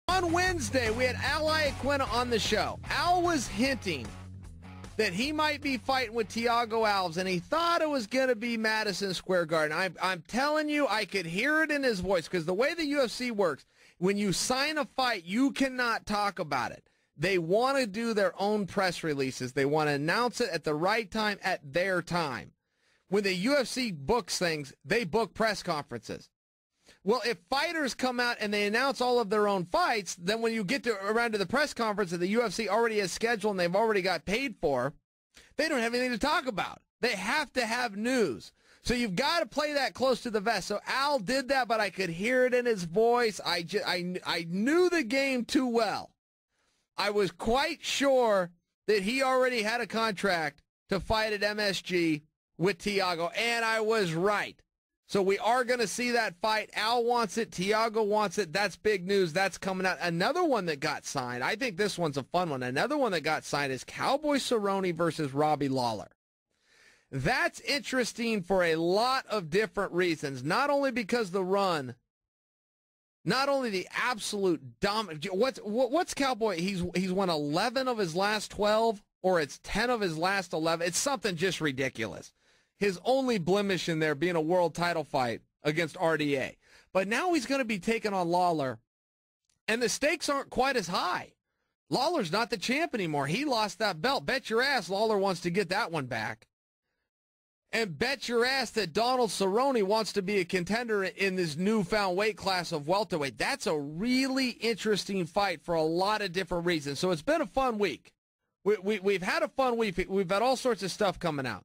On Wednesday, we had Al Iaquinta on the show. Al was hinting that he might be fighting with Thiago Alves, and he thought it was going to be Madison Square Garden. I'm telling you, I could hear it in his voice, because the way the UFC works, when you sign a fight, you cannot talk about it. They want to do their own press releases. They want to announce it at the right time, at their time. When the UFC books things, they book press conferences. Well, if fighters come out and they announce all of their own fights, then when you get around to the press conference that the UFC already has scheduled and they've already got paid for, they don't have anything to talk about. They have to have news. So you've got to play that close to the vest. So Al did that, but I could hear it in his voice. I knew the game too well. I was quite sure that he already had a contract to fight at MSG with Thiago, and I was right. So we are going to see that fight. Al wants it. Thiago wants it. That's big news. That's coming out. Another one that got signed, I think this one's a fun one. Another one that got signed is Cowboy Cerrone versus Robbie Lawler. That's interesting for a lot of different reasons. Not only because the run, not only the absolute dominant. What's Cowboy? He's won 11 of his last 12, or it's 10 of his last 11. It's something just ridiculous. His only blemish in there being a world title fight against RDA. But now he's going to be taking on Lawler, and the stakes aren't quite as high. Lawler's not the champ anymore. He lost that belt. Bet your ass Lawler wants to get that one back. And bet your ass that Donald Cerrone wants to be a contender in this newfound weight class of welterweight. That's a really interesting fight for a lot of different reasons. So it's been a fun week. We've had a fun week. We've had all sorts of stuff coming out.